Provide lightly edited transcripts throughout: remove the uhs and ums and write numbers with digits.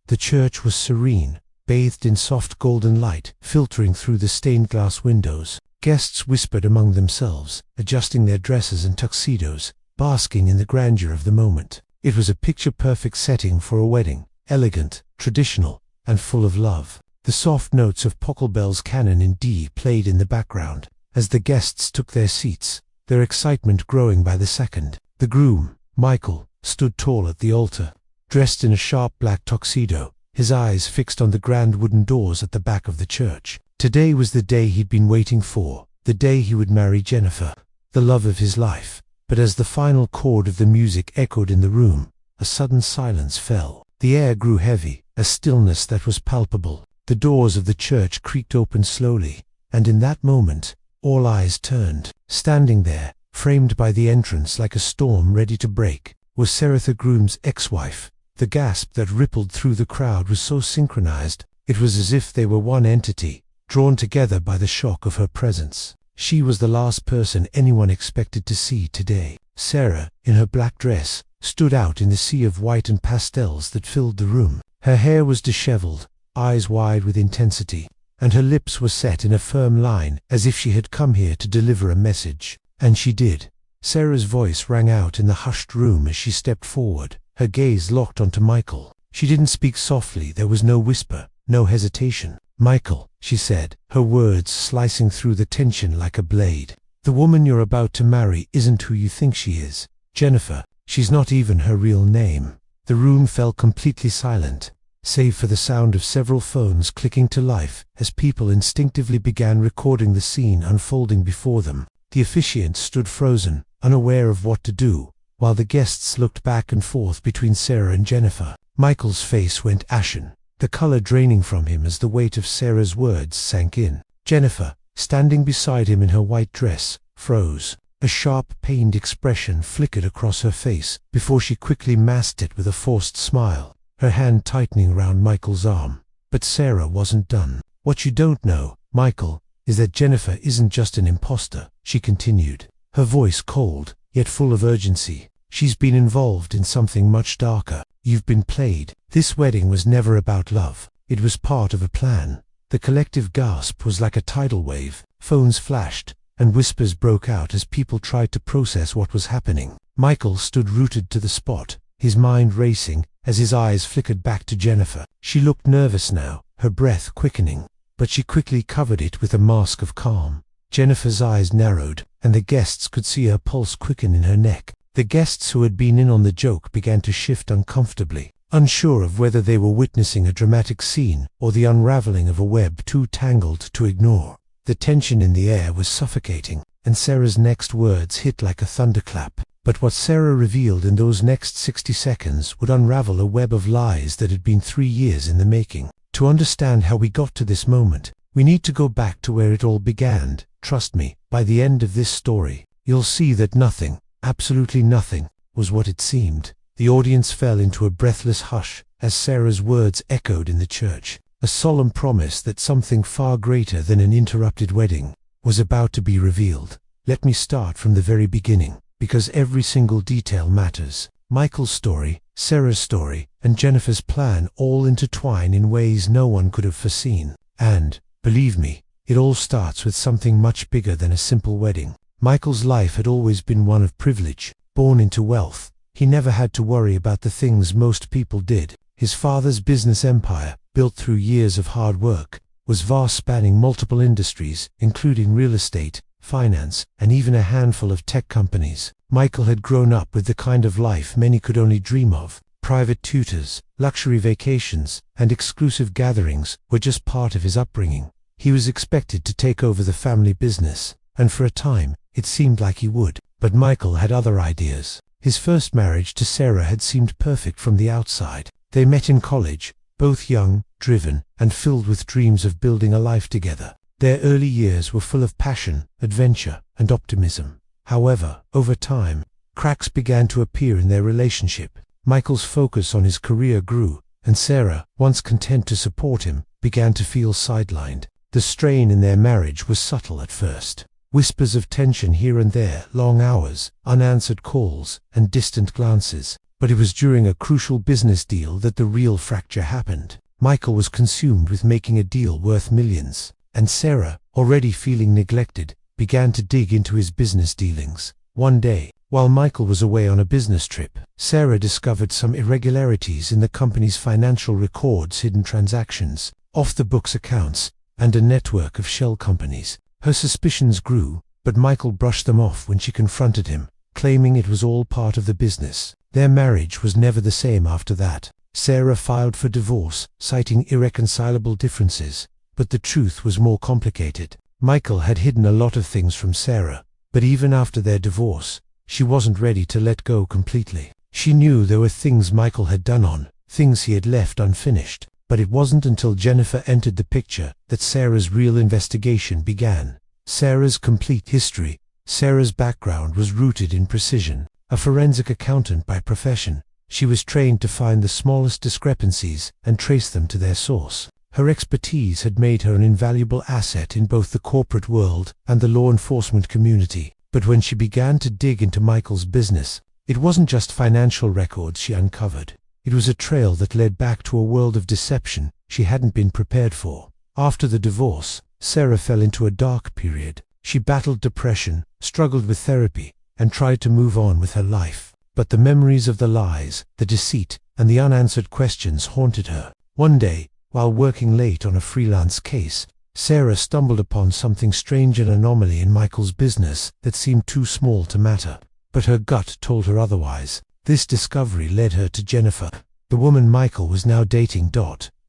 The church was serene, bathed in soft golden light filtering through the stained glass windows. Guests whispered among themselves, adjusting their dresses and tuxedos, basking in the grandeur of the moment. It was a picture-perfect setting for a wedding, elegant, traditional, and full of love. The soft notes of Pocklebell's canon in D played in the background. As the guests took their seats, their excitement growing by the second. The groom, Michael, stood tall at the altar, dressed in a sharp black tuxedo, his eyes fixed on the grand wooden doors at the back of the church. Today was the day he'd been waiting for, the day he would marry Jennifer, the love of his life. But as the final chord of the music echoed in the room, a sudden silence fell. The air grew heavy, a stillness that was palpable. The doors of the church creaked open slowly, and in that moment, all eyes turned. Standing there, framed by the entrance like a storm ready to break, was Seretha Groom's ex-wife. The gasp that rippled through the crowd was so synchronized, it was as if they were one entity, drawn together by the shock of her presence. She was the last person anyone expected to see today. Sarah, in her black dress, stood out in the sea of white and pastels that filled the room. Her hair was disheveled, eyes wide with intensity, and her lips were set in a firm line as if she had come here to deliver a message. And she did. Sarah's voice rang out in the hushed room as she stepped forward, her gaze locked onto Michael. She didn't speak softly, there was no whisper, no hesitation. "Michael," she said, her words slicing through the tension like a blade. "The woman you're about to marry isn't who you think she is. Jennifer, she's not even her real name." The room fell completely silent, save for the sound of several phones clicking to life as people instinctively began recording the scene unfolding before them. The officiant stood frozen, unaware of what to do, while the guests looked back and forth between Sarah and Jennifer. Michael's face went ashen, the color draining from him as the weight of Sarah's words sank in. Jennifer, standing beside him in her white dress, froze. A sharp, pained expression flickered across her face before she quickly masked it with a forced smile, her hand tightening around Michael's arm. But Sarah wasn't done. "What you don't know, Michael, is that Jennifer isn't just an imposter," she continued, her voice cold, yet full of urgency. "She's been involved in something much darker. You've been played. This wedding was never about love. It was part of a plan." The collective gasp was like a tidal wave. Phones flashed, and whispers broke out as people tried to process what was happening. Michael stood rooted to the spot, his mind racing as his eyes flickered back to Jennifer. She looked nervous now, her breath quickening, but she quickly covered it with a mask of calm. Jennifer's eyes narrowed, and the guests could see her pulse quicken in her neck. The guests who had been in on the joke began to shift uncomfortably, unsure of whether they were witnessing a dramatic scene or the unraveling of a web too tangled to ignore. The tension in the air was suffocating, and Sarah's next words hit like a thunderclap. But what Sarah revealed in those next 60 seconds would unravel a web of lies that had been 3 years in the making. To understand how we got to this moment, we need to go back to where it all began. Trust me, by the end of this story, you'll see that nothing, absolutely nothing, was what it seemed. The audience fell into a breathless hush as Sarah's words echoed in the church, a solemn promise that something far greater than an interrupted wedding was about to be revealed. Let me start from the very beginning, because every single detail matters. Michael's story, Sarah's story, and Jennifer's plan all intertwine in ways no one could have foreseen. And, believe me, it all starts with something much bigger than a simple wedding. Michael's life had always been one of privilege. Born into wealth, he never had to worry about the things most people did. His father's business empire, built through years of hard work, was vast, spanning multiple industries, including real estate, finance, and even a handful of tech companies. Michael had grown up with the kind of life many could only dream of. Private tutors, luxury vacations, and exclusive gatherings were just part of his upbringing. He was expected to take over the family business, and for a time, it seemed like he would. But Michael had other ideas. His first marriage to Sarah had seemed perfect from the outside. They met in college, both young, driven, and filled with dreams of building a life together. Their early years were full of passion, adventure, and optimism. However, over time, cracks began to appear in their relationship. Michael's focus on his career grew, and Sarah, once content to support him, began to feel sidelined. The strain in their marriage was subtle at first. Whispers of tension here and there, long hours, unanswered calls, and distant glances. But it was during a crucial business deal that the real fracture happened. Michael was consumed with making a deal worth millions, and Sarah, already feeling neglected, began to dig into his business dealings. One day, while Michael was away on a business trip, Sarah discovered some irregularities in the company's financial records, hidden transactions, off-the-books accounts, and a network of shell companies. Her suspicions grew, but Michael brushed them off when she confronted him, claiming it was all part of the business. Their marriage was never the same after that. Sarah filed for divorce, citing irreconcilable differences, but the truth was more complicated. Michael had hidden a lot of things from Sarah, but even after their divorce, she wasn't ready to let go completely. She knew there were things Michael had done, things he had left unfinished, but it wasn't until Jennifer entered the picture that Sarah's real investigation began. Sarah's complete history. Sarah's background was rooted in precision. A forensic accountant by profession, she was trained to find the smallest discrepancies and trace them to their source. Her expertise had made her an invaluable asset in both the corporate world and the law enforcement community. But when she began to dig into Michael's business, it wasn't just financial records she uncovered. It was a trail that led back to a world of deception she hadn't been prepared for. After the divorce, Sarah fell into a dark period. She battled depression, struggled with therapy, and tried to move on with her life. But the memories of the lies, the deceit, and the unanswered questions haunted her. One day, while working late on a freelance case, Sarah stumbled upon something strange, an anomaly in Michael's business that seemed too small to matter. But her gut told her otherwise. This discovery led her to Jennifer, the woman Michael was now dating.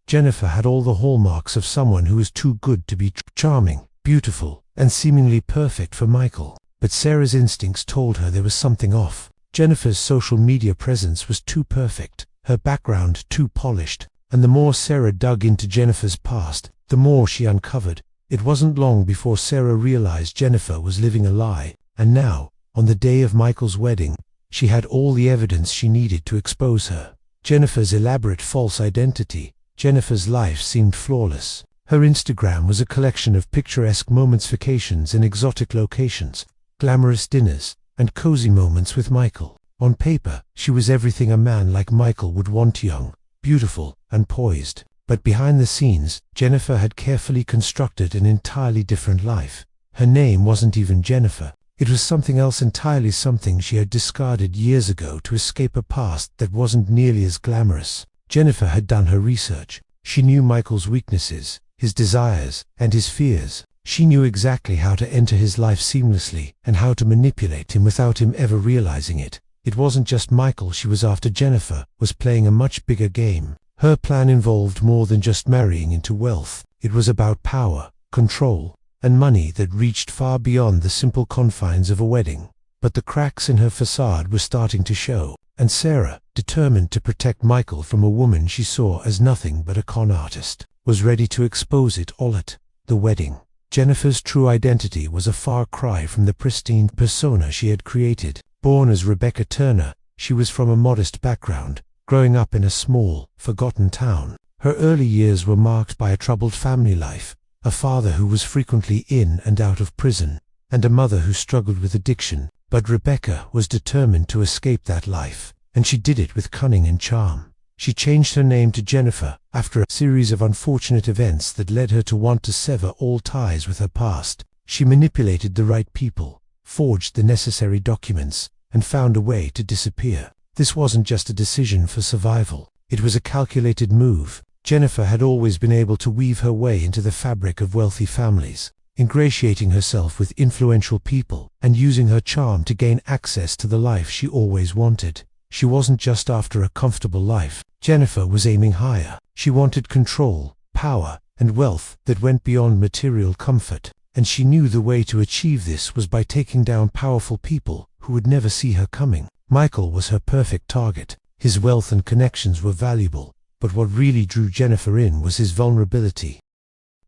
Jennifer had all the hallmarks of someone who was too good to be charming, beautiful, and seemingly perfect for Michael. But Sarah's instincts told her there was something off. Jennifer's social media presence was too perfect, her background too polished, and the more Sarah dug into Jennifer's past, the more she uncovered. It wasn't long before Sarah realized Jennifer was living a lie, and now, on the day of Michael's wedding, she had all the evidence she needed to expose her. Jennifer's elaborate false identity. Jennifer's life seemed flawless. Her Instagram was a collection of picturesque moments, vacations in exotic locations, glamorous dinners, and cozy moments with Michael. On paper, she was everything a man like Michael would want: young, beautiful, and poised. But behind the scenes, Jennifer had carefully constructed an entirely different life. Her name wasn't even Jennifer. It was something else entirely, something she had discarded years ago to escape a past that wasn't nearly as glamorous. Jennifer had done her research. She knew Michael's weaknesses, his desires, and his fears. She knew exactly how to enter his life seamlessly and how to manipulate him without him ever realizing it. It wasn't just Michael she was after. Jennifer was playing a much bigger game. Her plan involved more than just marrying into wealth. It was about power, control, and money that reached far beyond the simple confines of a wedding. But the cracks in her facade were starting to show, and Sarah, determined to protect Michael from a woman she saw as nothing but a con artist, was ready to expose it all at the wedding. Jennifer's true identity was a far cry from the pristine persona she had created. Born as Rebecca Turner, she was from a modest background, growing up in a small, forgotten town. Her early years were marked by a troubled family life, a father who was frequently in and out of prison, and a mother who struggled with addiction. But Rebecca was determined to escape that life, and she did it with cunning and charm. She changed her name to Jennifer after a series of unfortunate events that led her to want to sever all ties with her past. She manipulated the right people, forged the necessary documents, and found a way to disappear. This wasn't just a decision for survival. It was a calculated move. Jennifer had always been able to weave her way into the fabric of wealthy families, ingratiating herself with influential people, and using her charm to gain access to the life she always wanted. She wasn't just after a comfortable life. Jennifer was aiming higher. She wanted control, power, and wealth that went beyond material comfort. And she knew the way to achieve this was by taking down powerful people who would never see her coming. Michael was her perfect target. His wealth and connections were valuable, but what really drew Jennifer in was his vulnerability.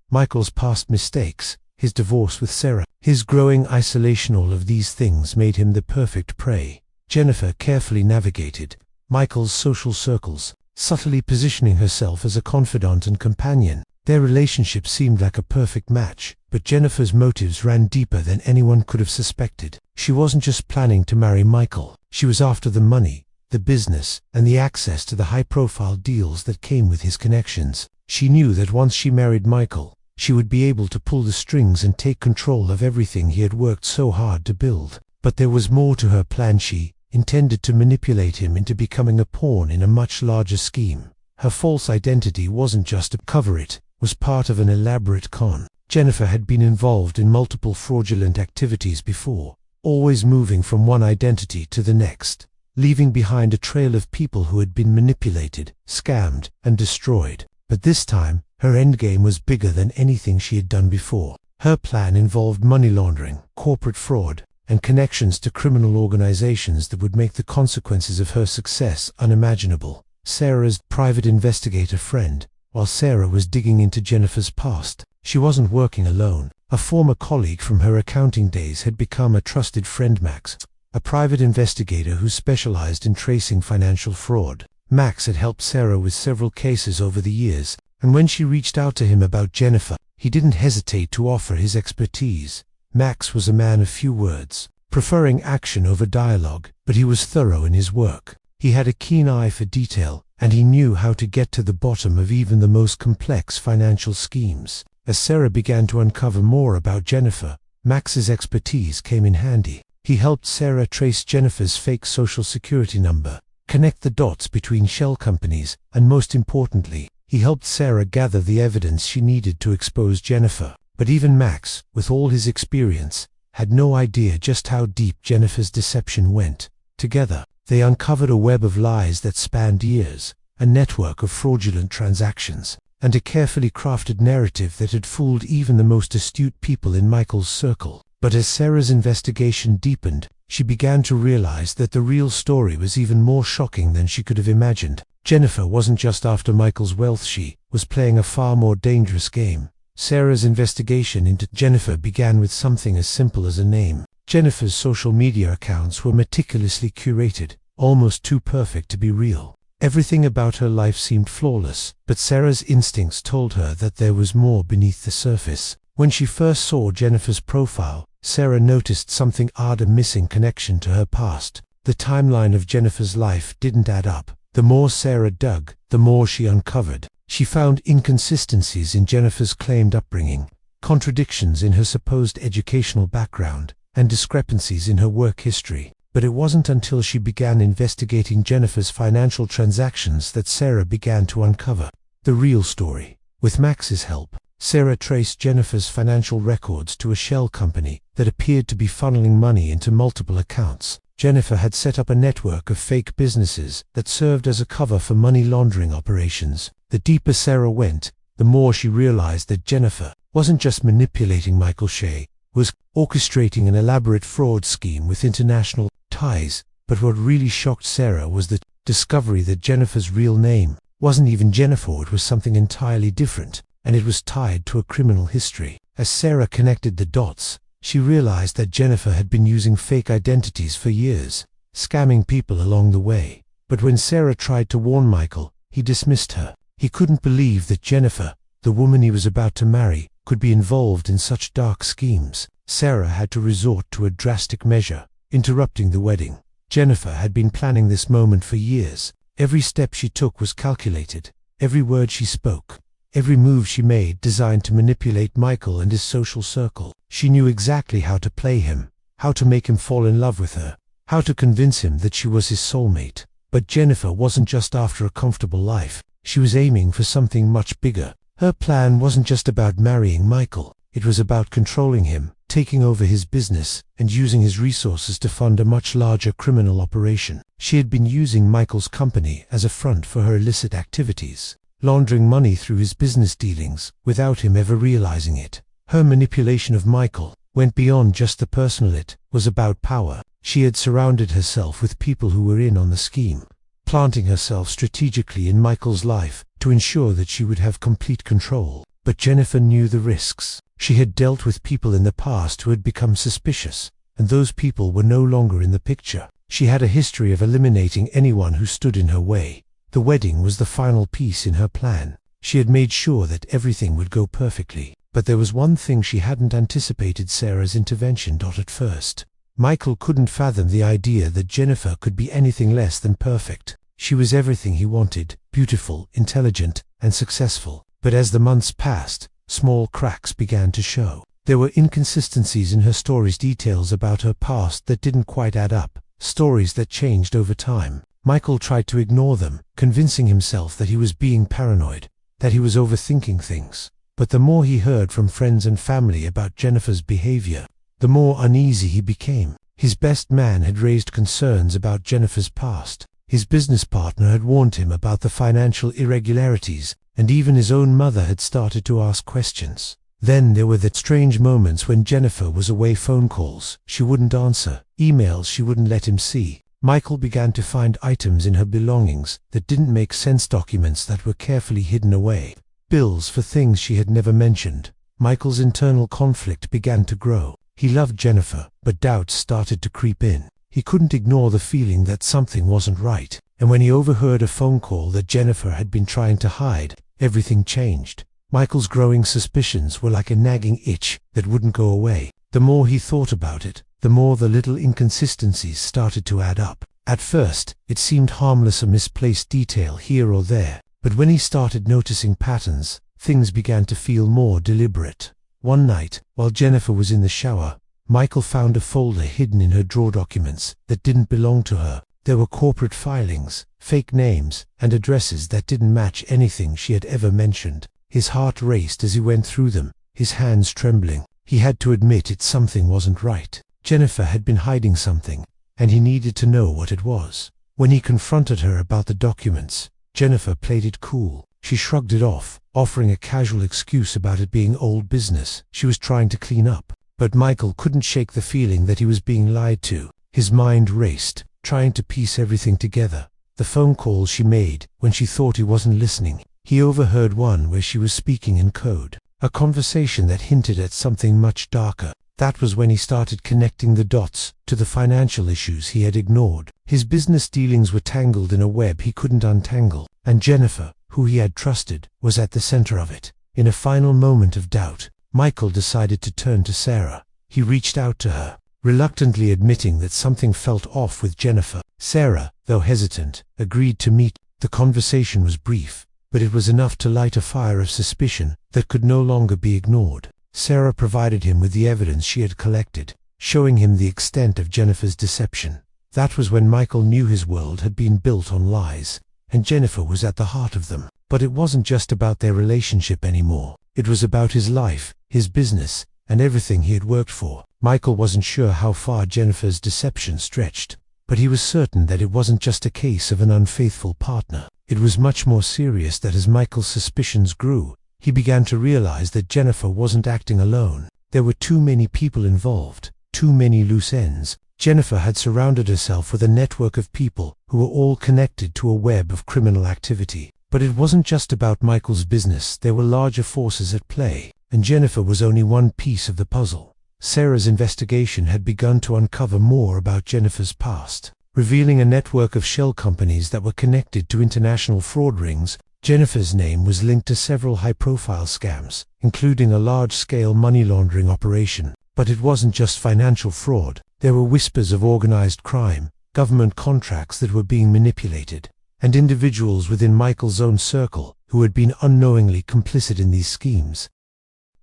Michael's past mistakes, his divorce with Sarah, his growing isolation, all of these things made him the perfect prey. Jennifer carefully navigated Michael's social circles, subtly positioning herself as a confidant and companion. Their relationship seemed like a perfect match, but Jennifer's motives ran deeper than anyone could have suspected. She wasn't just planning to marry Michael. She was after the money, the business, and the access to the high-profile deals that came with his connections. She knew that once she married Michael, she would be able to pull the strings and take control of everything he had worked so hard to build. But there was more to her plan. She intended to manipulate him into becoming a pawn in a much larger scheme. Her false identity wasn't just to cover it, was part of an elaborate con. Jennifer had been involved in multiple fraudulent activities before, always moving from one identity to the next, leaving behind a trail of people who had been manipulated, scammed, and destroyed. But this time, her endgame was bigger than anything she had done before. Her plan involved money laundering, corporate fraud, and connections to criminal organizations that would make the consequences of her success unimaginable. Sarah's private investigator friend, while Sarah was digging into Jennifer's past, she wasn't working alone. A former colleague from her accounting days had become a trusted friend. Max, a private investigator who specialized in tracing financial fraud. Max had helped Sarah with several cases over the years, and when she reached out to him about Jennifer, he didn't hesitate to offer his expertise. Max was a man of few words, preferring action over dialogue, but he was thorough in his work. He had a keen eye for detail, and he knew how to get to the bottom of even the most complex financial schemes. As Sarah began to uncover more about Jennifer, Max's expertise came in handy. He helped Sarah trace Jennifer's fake social security number, connect the dots between shell companies, and most importantly, he helped Sarah gather the evidence she needed to expose Jennifer. But even Max, with all his experience, had no idea just how deep Jennifer's deception went. Together, they uncovered a web of lies that spanned years, a network of fraudulent transactions, and a carefully crafted narrative that had fooled even the most astute people in Michael's circle. But as Sarah's investigation deepened, she began to realize that the real story was even more shocking than she could have imagined. Jennifer wasn't just after Michael's wealth, she was playing a far more dangerous game. Sarah's investigation into Jennifer began with something as simple as a name. Jennifer's social media accounts were meticulously curated, almost too perfect to be real. Everything about her life seemed flawless, but Sarah's instincts told her that there was more beneath the surface. When she first saw Jennifer's profile, Sarah noticed something odd, a missing connection to her past. The timeline of Jennifer's life didn't add up. The more Sarah dug, the more she uncovered. She found inconsistencies in Jennifer's claimed upbringing, contradictions in her supposed educational background, and discrepancies in her work history. But it wasn't until she began investigating Jennifer's financial transactions that Sarah began to uncover the real story. With Max's help, Sarah traced Jennifer's financial records to a shell company that appeared to be funneling money into multiple accounts. Jennifer had set up a network of fake businesses that served as a cover for money laundering operations. The deeper Sarah went, the more she realized that Jennifer wasn't just manipulating Michael Shea, was orchestrating an elaborate fraud scheme with international ties. But what really shocked Sarah was the discovery that Jennifer's real name wasn't even Jennifer. It was something entirely different, and it was tied to a criminal history. As Sarah connected the dots, she realized that Jennifer had been using fake identities for years, scamming people along the way. But when Sarah tried to warn Michael, he dismissed her. He couldn't believe that Jennifer, the woman he was about to marry, could be involved in such dark schemes. Sarah had to resort to a drastic measure, interrupting the wedding. Jennifer had been planning this moment for years. Every step she took was calculated, every word she spoke, every move she made designed to manipulate Michael and his social circle. She knew exactly how to play him, how to make him fall in love with her, how to convince him that she was his soulmate. But Jennifer wasn't just after a comfortable life. She was aiming for something much bigger. Her plan wasn't just about marrying Michael. It was about controlling him, taking over his business, and using his resources to fund a much larger criminal operation. She had been using Michael's company as a front for her illicit activities, laundering money through his business dealings without him ever realizing it. Her manipulation of Michael went beyond just the personal. It was about power. She had surrounded herself with people who were in on the scheme, planting herself strategically in Michael's life to ensure that she would have complete control. But Jennifer knew the risks. She had dealt with people in the past who had become suspicious, and those people were no longer in the picture. She had a history of eliminating anyone who stood in her way. The wedding was the final piece in her plan. She had made sure that everything would go perfectly. But there was one thing she hadn't anticipated: Sarah's intervention. At first, Michael couldn't fathom the idea that Jennifer could be anything less than perfect. She was everything he wanted: beautiful, intelligent, and successful. But as the months passed, small cracks began to show. There were inconsistencies in her stories, details about her past that didn't quite add up, stories that changed over time. Michael tried to ignore them, convincing himself that he was being paranoid, that he was overthinking things. But the more he heard from friends and family about Jennifer's behavior, the more uneasy he became. His best man had raised concerns about Jennifer's past. His business partner had warned him about the financial irregularities, and even his own mother had started to ask questions. Then there were the strange moments when Jennifer was away: phone calls she wouldn't answer, emails she wouldn't let him see. Michael began to find items in her belongings that didn't make sense, documents that were carefully hidden away, bills for things she had never mentioned. Michael's internal conflict began to grow. He loved Jennifer, but doubts started to creep in. He couldn't ignore the feeling that something wasn't right, and when he overheard a phone call that Jennifer had been trying to hide, everything changed. Michael's growing suspicions were like a nagging itch that wouldn't go away. The more he thought about it, the more the little inconsistencies started to add up. At first, it seemed harmless, a misplaced detail here or there, but when he started noticing patterns, things began to feel more deliberate. One night, while Jennifer was in the shower, Michael found a folder hidden in her drawer, documents that didn't belong to her. There were corporate filings, fake names, and addresses that didn't match anything she had ever mentioned. His heart raced as he went through them, his hands trembling. He had to admit something wasn't right. Jennifer had been hiding something, and he needed to know what it was. When he confronted her about the documents, Jennifer played it cool. She shrugged it off, offering a casual excuse about it being old business she was trying to clean up. But Michael couldn't shake the feeling that he was being lied to. His mind raced, trying to piece everything together. The phone calls she made when she thought he wasn't listening. He overheard one where she was speaking in code, a conversation that hinted at something much darker. That was when he started connecting the dots to the financial issues he had ignored. His business dealings were tangled in a web he couldn't untangle, and Jennifer, who he had trusted, was at the center of it. In a final moment of doubt, Michael decided to turn to Sarah. He reached out to her, reluctantly admitting that something felt off with Jennifer. Sarah, though hesitant, agreed to meet. The conversation was brief, but it was enough to light a fire of suspicion that could no longer be ignored. Sarah provided him with the evidence she had collected, showing him the extent of Jennifer's deception. That was when Michael knew his world had been built on lies, and Jennifer was at the heart of them. But it wasn't just about their relationship anymore. It was about his life, his business, and everything he had worked for. Michael wasn't sure how far Jennifer's deception stretched, but he was certain that it wasn't just a case of an unfaithful partner. It was much more serious. That as Michael's suspicions grew, he began to realize that Jennifer wasn't acting alone. There were too many people involved, too many loose ends. Jennifer had surrounded herself with a network of people who were all connected to a web of criminal activity. But it wasn't just about Michael's business. There were larger forces at play, and Jennifer was only one piece of the puzzle. Sarah's investigation had begun to uncover more about Jennifer's past, revealing a network of shell companies that were connected to international fraud rings. Jennifer's name was linked to several high-profile scams, including a large-scale money laundering operation. But it wasn't just financial fraud. There were whispers of organized crime, government contracts that were being manipulated, and individuals within Michael's own circle who had been unknowingly complicit in these schemes.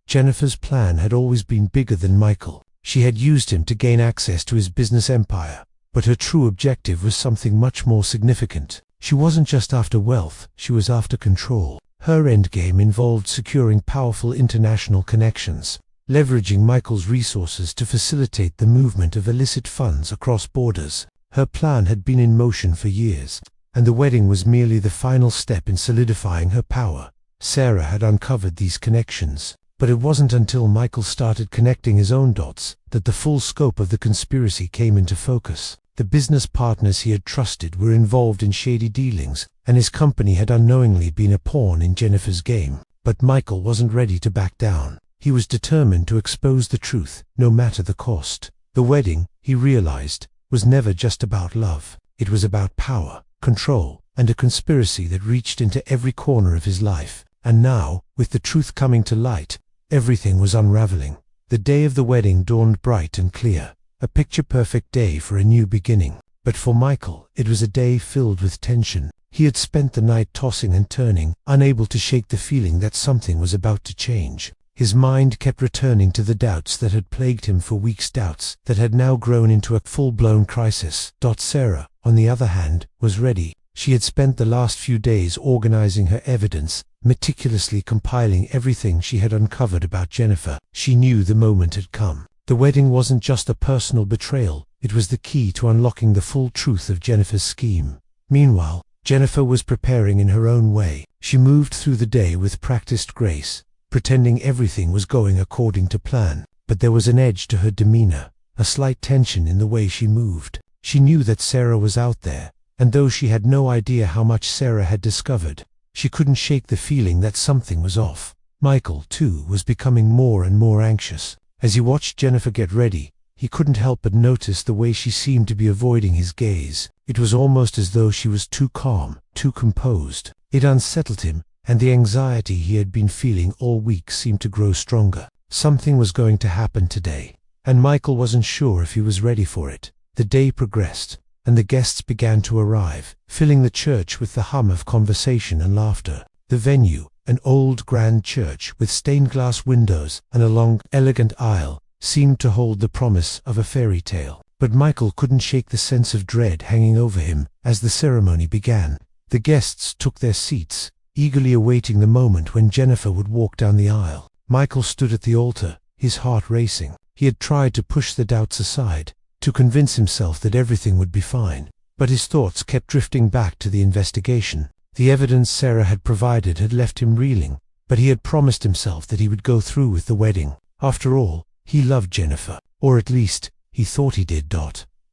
Jennifer's plan had always been bigger than Michael. She had used him to gain access to his business empire, but her true objective was something much more significant. She wasn't just after wealth, she was after control. Her endgame involved securing powerful international connections, leveraging Michael's resources to facilitate the movement of illicit funds across borders. Her plan had been in motion for years, and the wedding was merely the final step in solidifying her power. Sarah had uncovered these connections, but it wasn't until Michael started connecting his own dots that the full scope of the conspiracy came into focus. The business partners he had trusted were involved in shady dealings, and his company had unknowingly been a pawn in Jennifer's game. But Michael wasn't ready to back down. He was determined to expose the truth, no matter the cost. The wedding, he realized, was never just about love. It was about power, control, and a conspiracy that reached into every corner of his life. And now, with the truth coming to light, everything was unraveling. The day of the wedding dawned bright and clear. a picture-perfect day for a new beginning. But for Michael, it was a day filled with tension. He had spent the night tossing and turning, unable to shake the feeling that something was about to change. His mind kept returning to the doubts that had plagued him for weeks, doubts that had now grown into a full-blown crisis. Sarah, on the other hand, was ready. She had spent the last few days organizing her evidence, meticulously compiling everything she had uncovered about Jennifer. She knew the moment had come. The wedding wasn't just a personal betrayal, it was the key to unlocking the full truth of Jennifer's scheme. Meanwhile, Jennifer was preparing in her own way. She moved through the day with practiced grace, pretending everything was going according to plan. But there was an edge to her demeanor, a slight tension in the way she moved. She knew that Sarah was out there, and though she had no idea how much Sarah had discovered, she couldn't shake the feeling that something was off. Michael, too, was becoming more and more anxious. As he watched Jennifer get ready, he couldn't help but notice the way she seemed to be avoiding his gaze. It was almost as though she was too calm, too composed. It unsettled him, and the anxiety he had been feeling all week seemed to grow stronger. Something was going to happen today, and Michael wasn't sure if he was ready for it. The day progressed, and the guests began to arrive, filling the church with the hum of conversation and laughter. The venue, an old grand church with stained glass windows and a long, elegant aisle, seemed to hold the promise of a fairy tale. But Michael couldn't shake the sense of dread hanging over him as the ceremony began. The guests took their seats, eagerly awaiting the moment when Jennifer would walk down the aisle. Michael stood at the altar, his heart racing. He had tried to push the doubts aside, to convince himself that everything would be fine. But his thoughts kept drifting back to the investigation. The evidence Sarah had provided had left him reeling, but he had promised himself that he would go through with the wedding. After all, he loved Jennifer, or at least, he thought he did.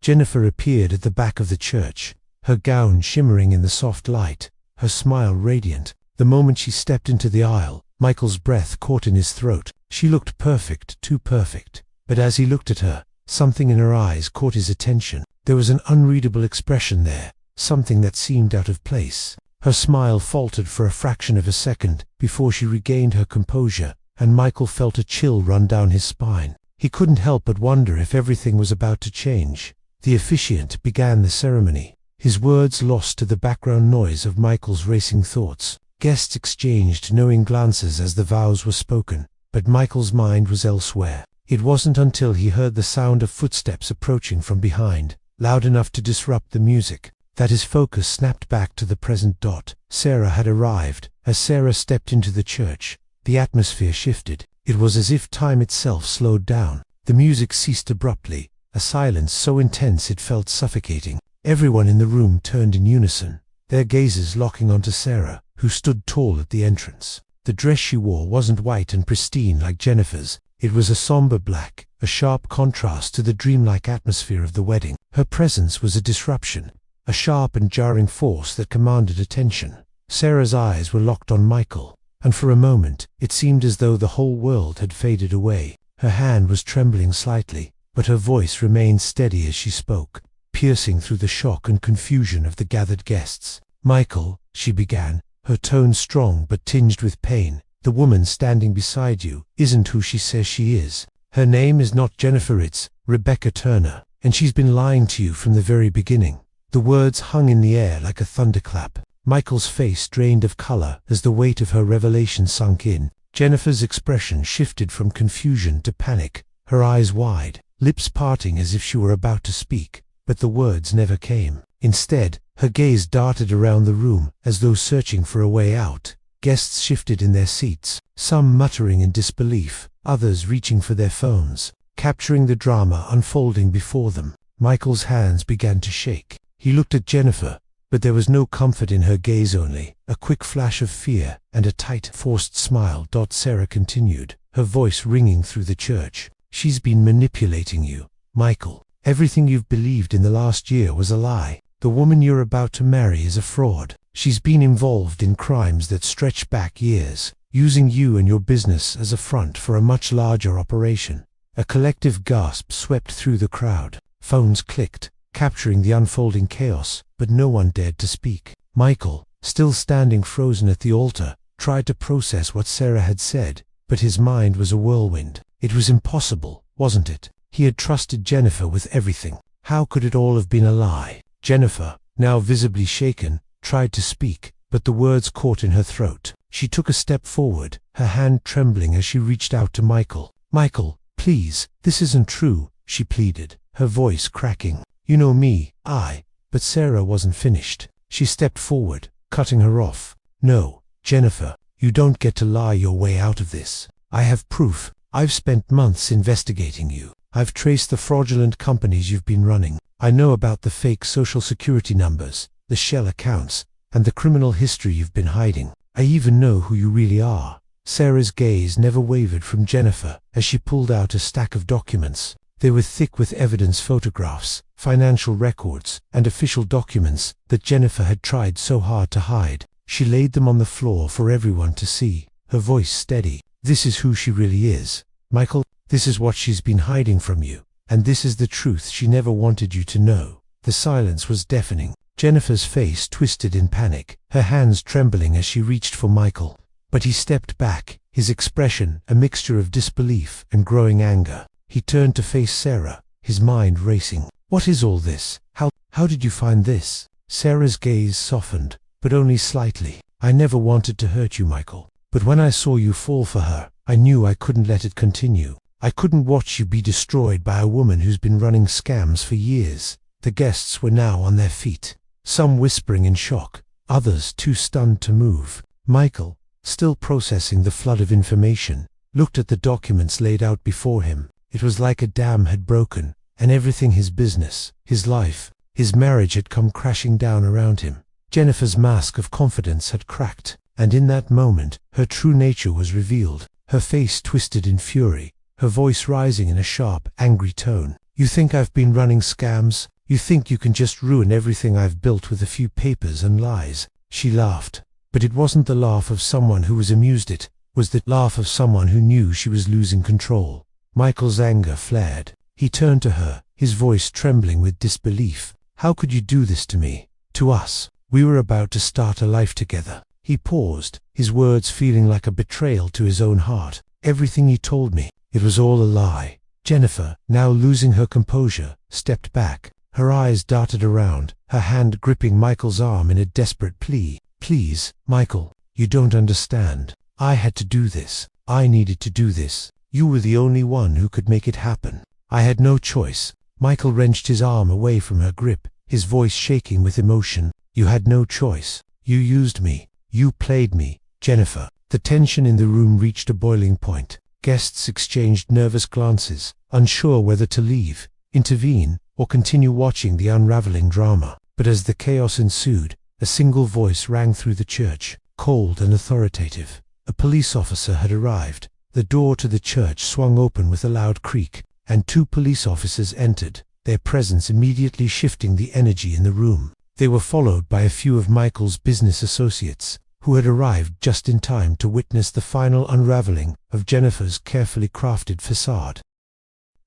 Jennifer appeared at the back of the church, her gown shimmering in the soft light, her smile radiant. The moment she stepped into the aisle, Michael's breath caught in his throat. She looked perfect, too perfect. But as he looked at her, something in her eyes caught his attention. There was an unreadable expression there, something that seemed out of place. Her smile faltered for a fraction of a second before she regained her composure, and Michael felt a chill run down his spine. He couldn't help but wonder if everything was about to change. The officiant began the ceremony, his words lost to the background noise of Michael's racing thoughts. Guests exchanged knowing glances as the vows were spoken, but Michael's mind was elsewhere. It wasn't until he heard the sound of footsteps approaching from behind, loud enough to disrupt the music, that his focus snapped back to the present. Sarah had arrived. As Sarah stepped into the church, the atmosphere shifted. It was as if time itself slowed down. The music ceased abruptly, a silence so intense it felt suffocating. Everyone in the room turned in unison, their gazes locking onto Sarah, who stood tall at the entrance. The dress she wore wasn't white and pristine like Jennifer's. It was a somber black, a sharp contrast to the dreamlike atmosphere of the wedding. Her presence was a disruption, a sharp and jarring force that commanded attention. Sarah's eyes were locked on Michael, and for a moment it seemed as though the whole world had faded away. Her hand was trembling slightly, but her voice remained steady as she spoke, piercing through the shock and confusion of the gathered guests. "Michael," she began, her tone strong but tinged with pain, "the woman standing beside you isn't who she says she is. Her name is not Jennifer, it's Rebecca Turner, and she's been lying to you from the very beginning." The words hung in the air like a thunderclap. Michael's face drained of color as the weight of her revelation sunk in. Jennifer's expression shifted from confusion to panic, her eyes wide, lips parting as if she were about to speak, but the words never came. Instead, her gaze darted around the room as though searching for a way out. Guests shifted in their seats, some muttering in disbelief, others reaching for their phones, capturing the drama unfolding before them. Michael's hands began to shake. He looked at Jennifer, but there was no comfort in her gaze, only a quick flash of fear and a tight, forced smile. Sarah continued, her voice ringing through the church. "She's been manipulating you, Michael. Everything you've believed in the last year was a lie. The woman you're about to marry is a fraud. She's been involved in crimes that stretch back years, using you and your business as a front for a much larger operation." A collective gasp swept through the crowd. Phones clicked, capturing the unfolding chaos, but no one dared to speak. Michael, still standing frozen at the altar, tried to process what Sarah had said, but his mind was a whirlwind. It was impossible, wasn't it? He had trusted Jennifer with everything. How could it all have been a lie? Jennifer, now visibly shaken, tried to speak, but the words caught in her throat. She took a step forward, her hand trembling as she reached out to Michael. "Michael, please, this isn't true," she pleaded, her voice cracking. "You know me, But Sarah wasn't finished. She stepped forward, cutting her off. "No, Jennifer, you don't get to lie your way out of this. I have proof. I've spent months investigating you. I've traced the fraudulent companies you've been running. I know about the fake social security numbers, the shell accounts, and the criminal history you've been hiding. I even know who you really are." Sarah's gaze never wavered from Jennifer as she pulled out a stack of documents. They were thick with evidence, photographs, financial records, and official documents that Jennifer had tried so hard to hide. She laid them on the floor for everyone to see, her voice steady. "This is who she really is, Michael. This is what she's been hiding from you, and this is the truth she never wanted you to know." The silence was deafening. Jennifer's face twisted in panic, her hands trembling as she reached for Michael. But he stepped back, his expression a mixture of disbelief and growing anger. He turned to face Sarah, his mind racing. "What is all this? How did you find this?" Sarah's gaze softened, but only slightly. "I never wanted to hurt you, Michael. But when I saw you fall for her, I knew I couldn't let it continue. I couldn't watch you be destroyed by a woman who's been running scams for years." The guests were now on their feet, some whispering in shock, others too stunned to move. Michael, still processing the flood of information, looked at the documents laid out before him. It was like a dam had broken, and everything, his business, his life, his marriage, had come crashing down around him. Jennifer's mask of confidence had cracked, and in that moment, her true nature was revealed. Her face twisted in fury, her voice rising in a sharp, angry tone. "You think I've been running scams? You think you can just ruin everything I've built with a few papers and lies?" She laughed, but it wasn't the laugh of someone who was amused. It was the laugh of someone who knew she was losing control. Michael's anger flared. He turned to her, his voice trembling with disbelief. "How could you do this to me? To us? We were about to start a life together." He paused, his words feeling like a betrayal to his own heart. "Everything you told me, it was all a lie." Jennifer, now losing her composure, stepped back. Her eyes darted around, her hand gripping Michael's arm in a desperate plea. "Please, Michael, you don't understand. I had to do this. I needed to do this. You were the only one who could make it happen. I had no choice." Michael wrenched his arm away from her grip, his voice shaking with emotion. "You had no choice. You used me. You played me, Jennifer." The tension in the room reached a boiling point. Guests exchanged nervous glances, unsure whether to leave, intervene, or continue watching the unraveling drama. But as the chaos ensued, a single voice rang through the church, cold and authoritative. A police officer had arrived. The door to the church swung open with a loud creak, and 2 police officers entered, their presence immediately shifting the energy in the room. They were followed by a few of Michael's business associates, who had arrived just in time to witness the final unraveling of Jennifer's carefully crafted facade.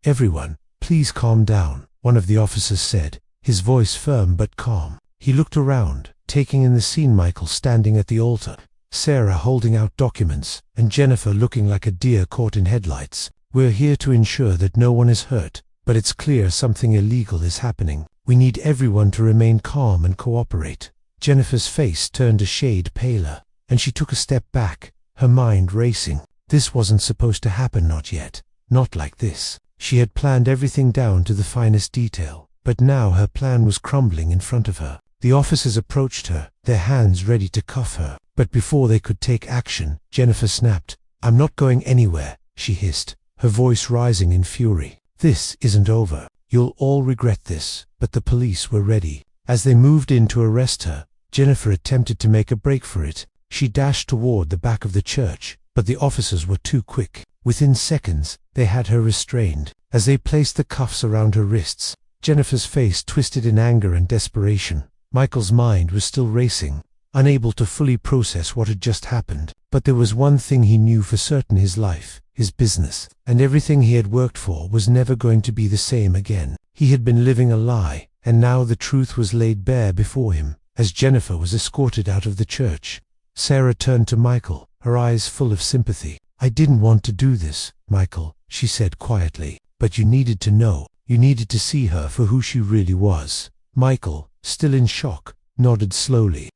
"Everyone, please calm down," one of the officers said, his voice firm but calm. He looked around, taking in the scene: Michael standing at the altar, Sarah holding out documents, and Jennifer looking like a deer caught in headlights. "We're here to ensure that no one is hurt, but it's clear something illegal is happening. We need everyone to remain calm and cooperate." Jennifer's face turned a shade paler, and she took a step back, her mind racing. This wasn't supposed to happen, not yet, not like this. She had planned everything down to the finest detail, but now her plan was crumbling in front of her. The officers approached her, their hands ready to cuff her, but before they could take action, Jennifer snapped. "I'm not going anywhere," she hissed, her voice rising in fury. "This isn't over. You'll all regret this." But the police were ready. As they moved in to arrest her, Jennifer attempted to make a break for it. She dashed toward the back of the church, but the officers were too quick. Within seconds, they had her restrained. As they placed the cuffs around her wrists, Jennifer's face twisted in anger and desperation. Michael's mind was still racing, unable to fully process what had just happened. But there was one thing he knew for certain: his life, his business, and everything he had worked for was never going to be the same again. He had been living a lie, and now the truth was laid bare before him. As Jennifer was escorted out of the church, Sarah turned to Michael, her eyes full of sympathy. "I didn't want to do this, Michael," she said quietly. but you needed to know. You needed to see her for who she really was. Michael, still in shock, nodded slowly.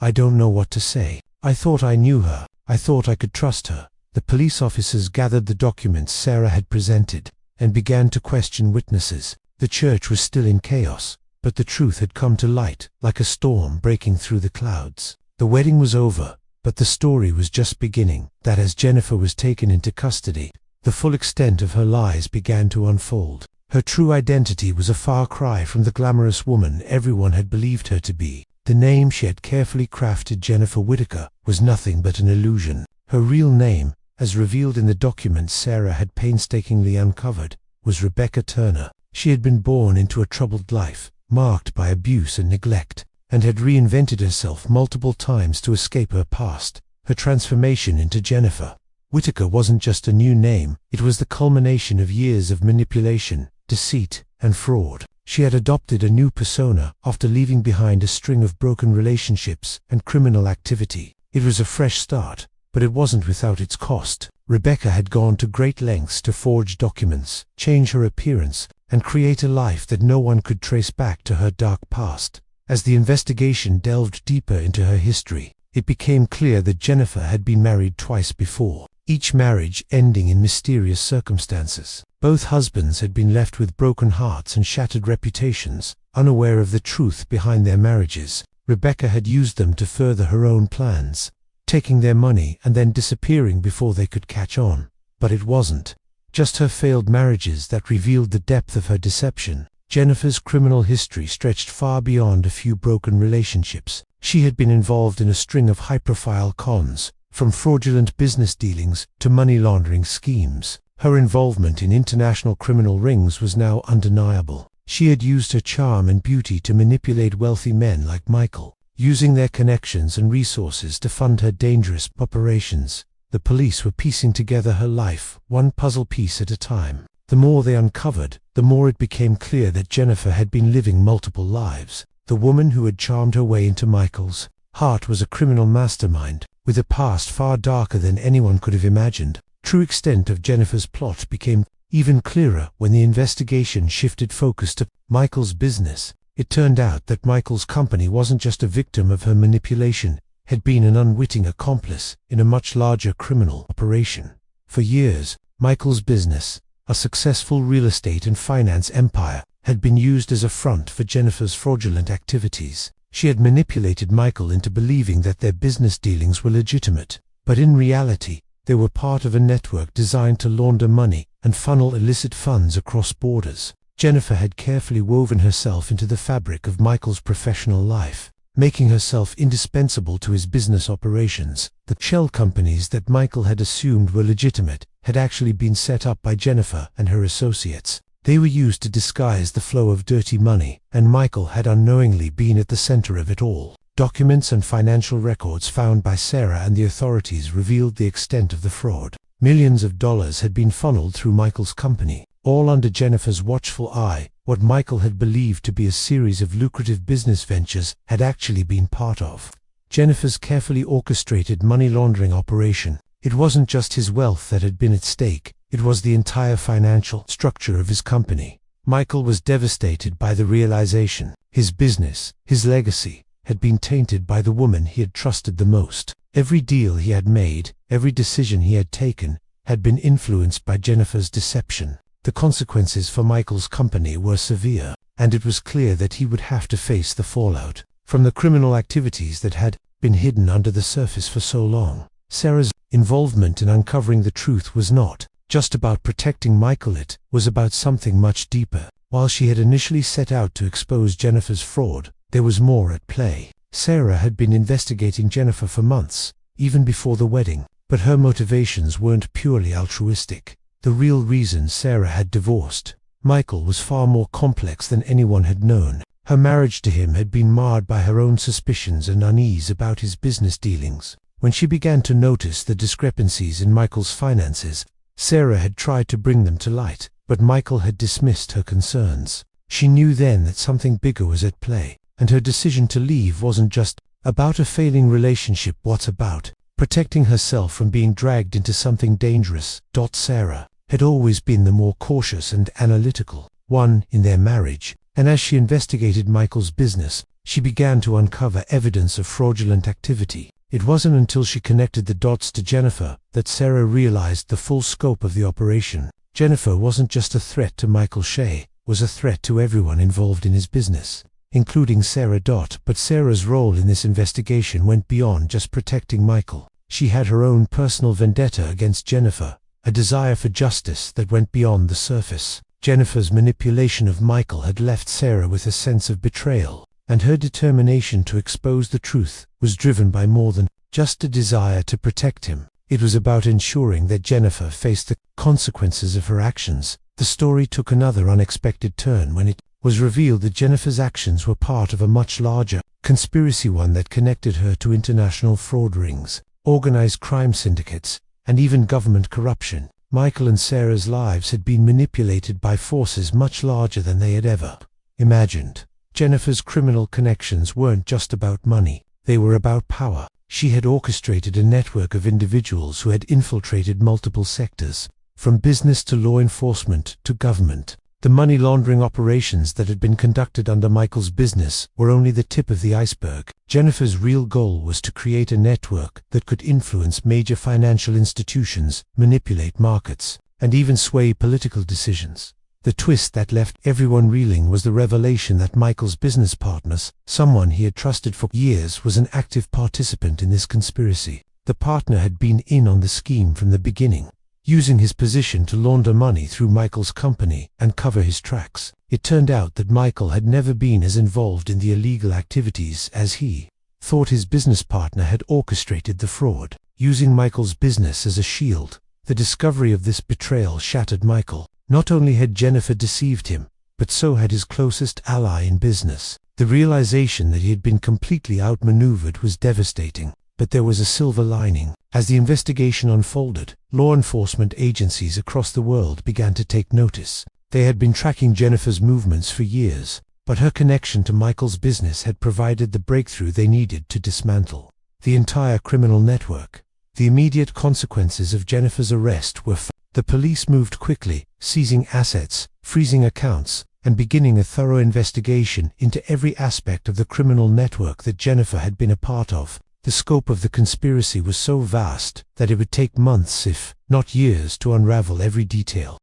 I don't know what to say. I thought I knew her. I thought I could trust her. The police officers gathered the documents Sarah had presented and began to question witnesses. The church was still in chaos, but the truth had come to light like a storm breaking through the clouds. The wedding was over, but the story was just beginning. That as Jennifer was taken into custody, the full extent of her lies began to unfold. Her true identity was a far cry from the glamorous woman everyone had believed her to be. The name she had carefully crafted, Jennifer Whittaker, was nothing but an illusion. Her real name, as revealed in the documents Sarah had painstakingly uncovered, was Rebecca Turner. She had been born into a troubled life, marked by abuse and neglect, and had reinvented herself multiple times to escape her past. Her transformation into Jennifer Whittaker wasn't just a new name, it was the culmination of years of manipulation, deceit, and fraud. She had adopted a new persona after leaving behind a string of broken relationships and criminal activity. It was a fresh start, but it wasn't without its cost. Rebecca had gone to great lengths to forge documents, change her appearance, and create a life that no one could trace back to her dark past. As the investigation delved deeper into her history, it became clear that Jennifer had been married twice before, each marriage ending in mysterious circumstances. Both husbands had been left with broken hearts and shattered reputations. Unaware of the truth behind their marriages, Rebecca had used them to further her own plans, taking their money and then disappearing before they could catch on. But it wasn't just her failed marriages that revealed the depth of her deception. Jennifer's criminal history stretched far beyond a few broken relationships. She had been involved in a string of high-profile cons, from fraudulent business dealings to money laundering schemes. Her involvement in international criminal rings was now undeniable. She had used her charm and beauty to manipulate wealthy men like Michael, using their connections and resources to fund her dangerous operations. The police were piecing together her life, one puzzle piece at a time. The more they uncovered, the more it became clear that Jennifer had been living multiple lives. The woman who had charmed her way into Michael's heart was a criminal mastermind, with a past far darker than anyone could have imagined. True extent of Jennifer's plot became even clearer when the investigation shifted focus to Michael's business. It turned out that Michael's company wasn't just a victim of her manipulation, had been an unwitting accomplice in a much larger criminal operation. For years, Michael's business, a successful real estate and finance empire, had been used as a front for Jennifer's fraudulent activities. She had manipulated Michael into believing that their business dealings were legitimate, but in reality, they were part of a network designed to launder money and funnel illicit funds across borders. Jennifer had carefully woven herself into the fabric of Michael's professional life, making herself indispensable to his business operations. The shell companies that Michael had assumed were legitimate had actually been set up by Jennifer and her associates. They were used to disguise the flow of dirty money, and Michael had unknowingly been at the center of it all. Documents and financial records found by Sarah and the authorities revealed the extent of the fraud. Millions of dollars had been funneled through Michael's company, all under Jennifer's watchful eye. What Michael had believed to be a series of lucrative business ventures had actually been part of Jennifer's carefully orchestrated money laundering operation. It wasn't just his wealth that had been at stake, it was the entire financial structure of his company. Michael was devastated by the realization his business, his legacy, had been tainted by the woman he had trusted the most. Every deal he had made, every decision he had taken, had been influenced by Jennifer's deception. The consequences for Michael's company were severe, and it was clear that he would have to face the fallout from the criminal activities that had been hidden under the surface for so long. Sarah's involvement in uncovering the truth was not just about protecting Michael, it was about something much deeper. While she had initially set out to expose Jennifer's fraud, there was more at play. Sarah had been investigating Jennifer for months, even before the wedding, but her motivations weren't purely altruistic. The real reason Sarah had divorced Michael was far more complex than anyone had known. Her marriage to him had been marred by her own suspicions and unease about his business dealings. When she began to notice the discrepancies in Michael's finances, Sarah had tried to bring them to light, but Michael had dismissed her concerns. She knew then that something bigger was at play, and her decision to leave wasn't just about a failing relationship. What's about protecting herself from being dragged into something dangerous. Sarah had always been the more cautious and analytical one in their marriage, and as she investigated Michael's business, she began to uncover evidence of fraudulent activity. It wasn't until she connected the dots to Jennifer that Sarah realized the full scope of the operation. Jennifer wasn't just a threat to Michael Shea, was a threat to everyone involved in his business, including Sarah. But Sarah's role in this investigation went beyond just protecting Michael. She had her own personal vendetta against Jennifer, a desire for justice that went beyond the surface. Jennifer's manipulation of Michael had left Sarah with a sense of betrayal, and her determination to expose the truth was driven by more than just a desire to protect him. It was about ensuring that Jennifer faced the consequences of her actions. The story took another unexpected turn when it was revealed that Jennifer's actions were part of a much larger conspiracy, one that connected her to international fraud rings, organized crime syndicates, and even government corruption. Michael and Sarah's lives had been manipulated by forces much larger than they had ever imagined. Jennifer's criminal connections weren't just about money, they were about power. She had orchestrated a network of individuals who had infiltrated multiple sectors, from business to law enforcement to government. The money laundering operations that had been conducted under Michael's business were only the tip of the iceberg. Jennifer's real goal was to create a network that could influence major financial institutions, manipulate markets, and even sway political decisions. The twist that left everyone reeling was the revelation that Michael's business partners, someone he had trusted for years, was an active participant in this conspiracy. The partner had been in on the scheme from the beginning, using his position to launder money through Michael's company and cover his tracks. It turned out that Michael had never been as involved in the illegal activities as he thought. His business partner had orchestrated the fraud, using Michael's business as a shield. The discovery of this betrayal shattered Michael. Not only had Jennifer deceived him, but so had his closest ally in business. The realization that he had been completely outmaneuvered was devastating. But there was a silver lining. As the investigation unfolded, law enforcement agencies across the world began to take notice. They had been tracking Jennifer's movements for years, but her connection to Michael's business had provided the breakthrough they needed to dismantle the entire criminal network. The immediate consequences of Jennifer's arrest were the police moved quickly, seizing assets, freezing accounts, and beginning a thorough investigation into every aspect of the criminal network that Jennifer had been a part of. The scope of the conspiracy was so vast that it would take months, if not years, to unravel every detail.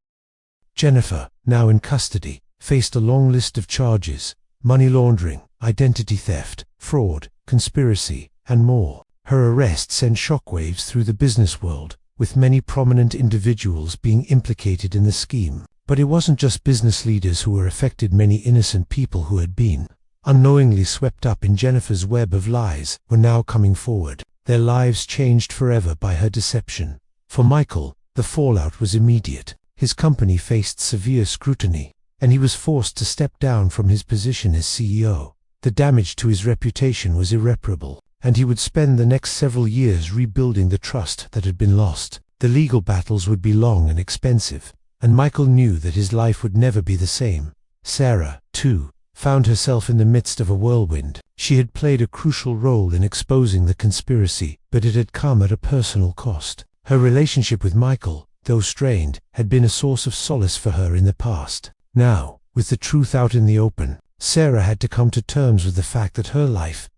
Jennifer, now in custody, faced a long list of charges: money laundering, identity theft, fraud, conspiracy, and more. Her arrest sent shockwaves through the business world, with many prominent individuals being implicated in the scheme. But it wasn't just business leaders who were affected. Many innocent people who had been unknowingly swept up in Jennifer's web of lies were now coming forward, their lives changed forever by her deception. For Michael, the fallout was immediate. His company faced severe scrutiny, and he was forced to step down from his position as CEO. The damage to his reputation was irreparable, and he would spend the next several years rebuilding the trust that had been lost. The legal battles would be long and expensive, and Michael knew that his life would never be the same. Sarah, too, found herself in the midst of a whirlwind. She had played a crucial role in exposing the conspiracy, but it had come at a personal cost. Her relationship with Michael, though strained, had been a source of solace for her in the past. Now, with the truth out in the open, Sarah had to come to terms with the fact that her life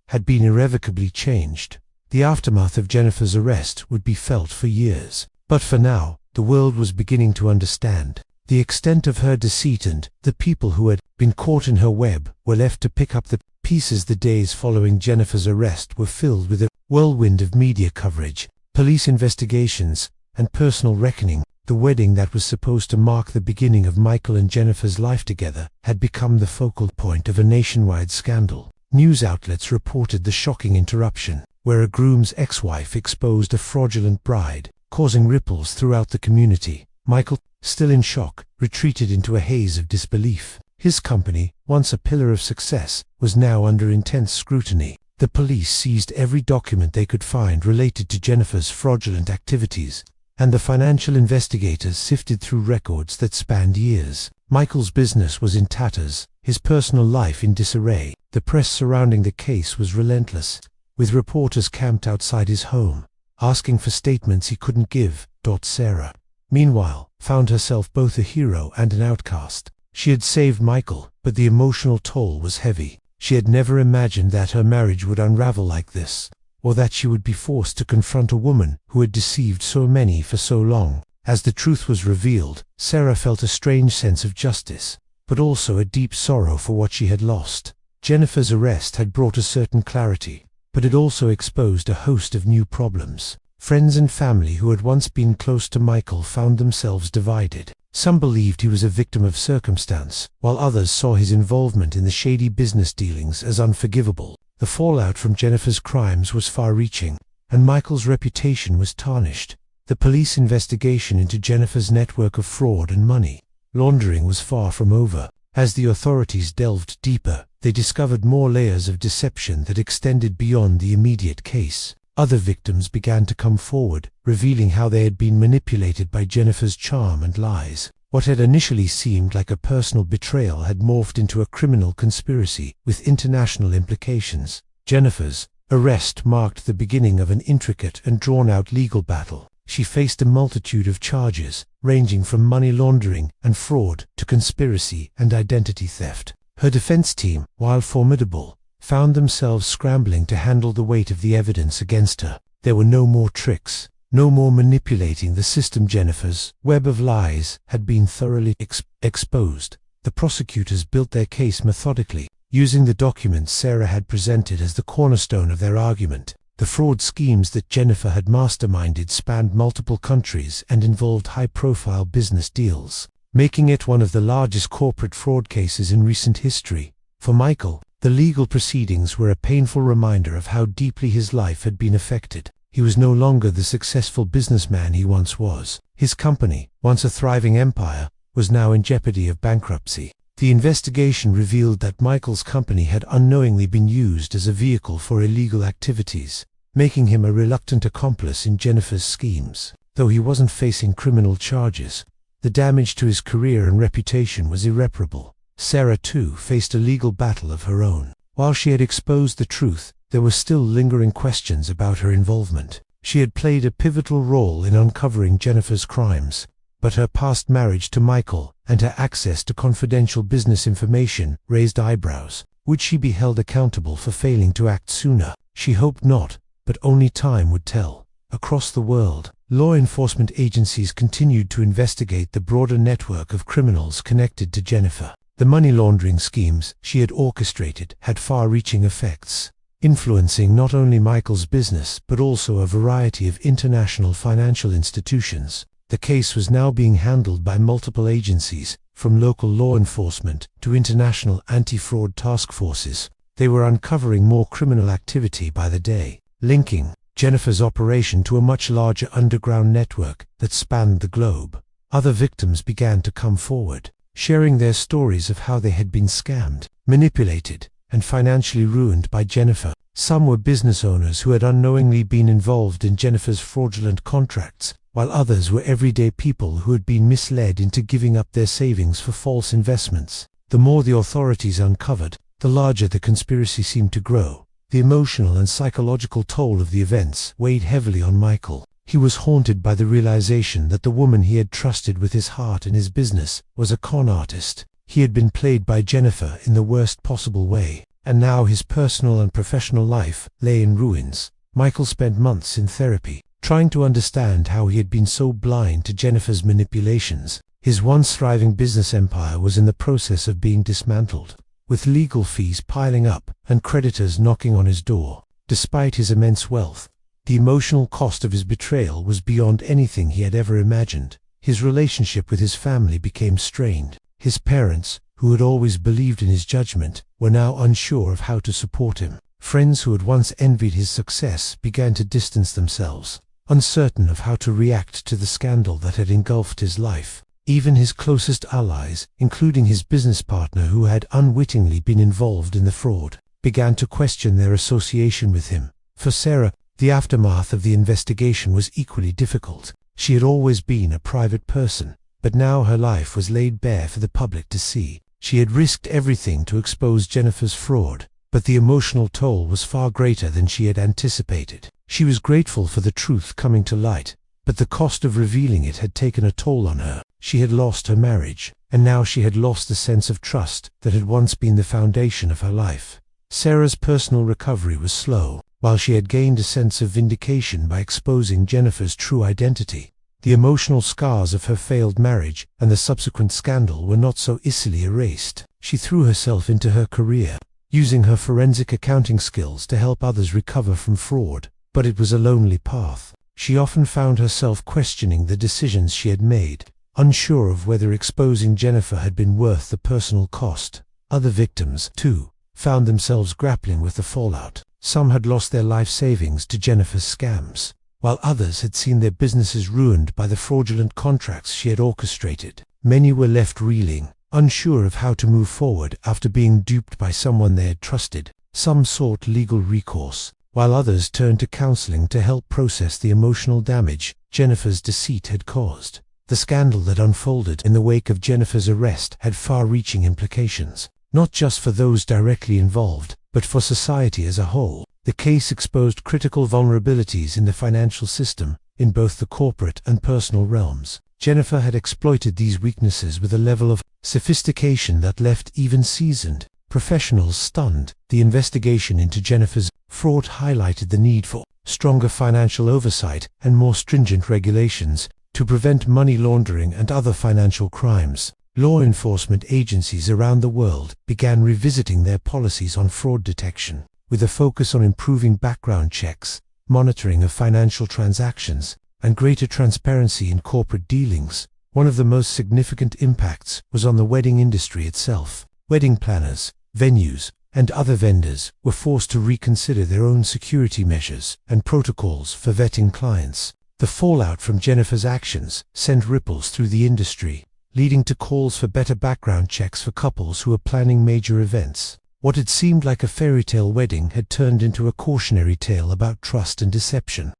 had been irrevocably changed. The aftermath of Jennifer's arrest would be felt for years. But for now, the world was beginning to understand the extent of her deceit, and the people who had been caught in her web were left to pick up the pieces. The days following Jennifer's arrest were filled with a whirlwind of media coverage, police investigations, and personal reckoning. The wedding that was supposed to mark the beginning of Michael and Jennifer's life together had become the focal point of a nationwide scandal. News outlets reported the shocking interruption, where a groom's ex-wife exposed a fraudulent bride, causing ripples throughout the community. Michael, still in shock, retreated into a haze of disbelief. His company, once a pillar of success, was now under intense scrutiny. The police seized every document they could find related to Jennifer's fraudulent activities, and the financial investigators sifted through records that spanned years. Michael's business was in tatters, his personal life in disarray. The press surrounding the case was relentless, with reporters camped outside his home, asking for statements he couldn't give. Sarah, meanwhile, found herself both a hero and an outcast. She had saved Michael, but the emotional toll was heavy. She had never imagined that her marriage would unravel like this, or that she would be forced to confront a woman who had deceived so many for so long. As the truth was revealed, Sarah felt a strange sense of justice, but also a deep sorrow for what she had lost. Jennifer's arrest had brought a certain clarity, but it also exposed a host of new problems. Friends and family who had once been close to Michael found themselves divided. Some believed he was a victim of circumstance, while others saw his involvement in the shady business dealings as unforgivable. The fallout from Jennifer's crimes was far-reaching, and Michael's reputation was tarnished. The police investigation into Jennifer's network of fraud and money laundering was far from over. As the authorities delved deeper, they discovered more layers of deception that extended beyond the immediate case. Other victims began to come forward, revealing how they had been manipulated by Jennifer's charm and lies. What had initially seemed like a personal betrayal had morphed into a criminal conspiracy with international implications. Jennifer's arrest marked the beginning of an intricate and drawn-out legal battle. She faced a multitude of charges, ranging from money laundering and fraud to conspiracy and identity theft. Her defense team, while formidable, found themselves scrambling to handle the weight of the evidence against her. There were no more tricks, no more manipulating the system. Jennifer's web of lies had been thoroughly exposed. The prosecutors built their case methodically, using the documents Sarah had presented as the cornerstone of their argument. The fraud schemes that Jennifer had masterminded spanned multiple countries and involved high-profile business deals, making it one of the largest corporate fraud cases in recent history. For Michael, the legal proceedings were a painful reminder of how deeply his life had been affected. He was no longer the successful businessman he once was. His company, once a thriving empire, was now in jeopardy of bankruptcy. The investigation revealed that Michael's company had unknowingly been used as a vehicle for illegal activities, making him a reluctant accomplice in Jennifer's schemes. Though he wasn't facing criminal charges, the damage to his career and reputation was irreparable. Sarah, too, faced a legal battle of her own. While she had exposed the truth, there were still lingering questions about her involvement. She had played a pivotal role in uncovering Jennifer's crimes, but her past marriage to Michael and her access to confidential business information raised eyebrows. Would she be held accountable for failing to act sooner? She hoped not, but only time would tell. Across the world, law enforcement agencies continued to investigate the broader network of criminals connected to Jennifer. The money laundering schemes she had orchestrated had far-reaching effects, influencing not only Michael's business but also a variety of international financial institutions. The case was now being handled by multiple agencies, from local law enforcement to international anti-fraud task forces. They were uncovering more criminal activity by the day, linking Jennifer's operation to a much larger underground network that spanned the globe. Other victims began to come forward, sharing their stories of how they had been scammed, manipulated, and financially ruined by Jennifer. Some were business owners who had unknowingly been involved in Jennifer's fraudulent contracts, while others were everyday people who had been misled into giving up their savings for false investments. The more the authorities uncovered, the larger the conspiracy seemed to grow. The emotional and psychological toll of the events weighed heavily on Michael. He was haunted by the realization that the woman he had trusted with his heart and his business was a con artist. He had been played by Jennifer in the worst possible way, and now his personal and professional life lay in ruins. Michael spent months in therapy, trying to understand how he had been so blind to Jennifer's manipulations. His once thriving business empire was in the process of being dismantled, with legal fees piling up and creditors knocking on his door. Despite his immense wealth, the emotional cost of his betrayal was beyond anything he had ever imagined. His relationship with his family became strained. His parents, who had always believed in his judgment, were now unsure of how to support him. Friends who had once envied his success began to distance themselves, uncertain of how to react to the scandal that had engulfed his life. Even his closest allies, including his business partner who had unwittingly been involved in the fraud, began to question their association with him. For Sarah, the aftermath of the investigation was equally difficult. She had always been a private person, but now her life was laid bare for the public to see. She had risked everything to expose Jennifer's fraud, but the emotional toll was far greater than she had anticipated. She was grateful for the truth coming to light, but the cost of revealing it had taken a toll on her. She had lost her marriage, and now she had lost the sense of trust that had once been the foundation of her life. Sarah's personal recovery was slow. While she had gained a sense of vindication by exposing Jennifer's true identity, the emotional scars of her failed marriage and the subsequent scandal were not so easily erased. She threw herself into her career, using her forensic accounting skills to help others recover from fraud, but it was a lonely path. She often found herself questioning the decisions she had made, unsure of whether exposing Jennifer had been worth the personal cost. Other victims, too, found themselves grappling with the fallout. Some had lost their life savings to Jennifer's scams, while others had seen their businesses ruined by the fraudulent contracts she had orchestrated. Many were left reeling, unsure of how to move forward after being duped by someone they had trusted. Some sought legal recourse, while others turned to counseling to help process the emotional damage Jennifer's deceit had caused. The scandal that unfolded in the wake of Jennifer's arrest had far-reaching implications, not just for those directly involved, but for society as a whole. The case exposed critical vulnerabilities in the financial system, in both the corporate and personal realms. Jennifer had exploited these weaknesses with a level of sophistication that left even seasoned professionals stunned. The investigation into Jennifer's fraud highlighted the need for stronger financial oversight and more stringent regulations to prevent money laundering and other financial crimes. Law enforcement agencies around the world began revisiting their policies on fraud detection, with a focus on improving background checks, monitoring of financial transactions, and greater transparency in corporate dealings. One of the most significant impacts was on the wedding industry itself. Wedding planners, venues, and other vendors were forced to reconsider their own security measures and protocols for vetting clients. The fallout from Jennifer's actions sent ripples through the industry, leading to calls for better background checks for couples who were planning major events. What had seemed like a fairy tale wedding had turned into a cautionary tale about trust and deception.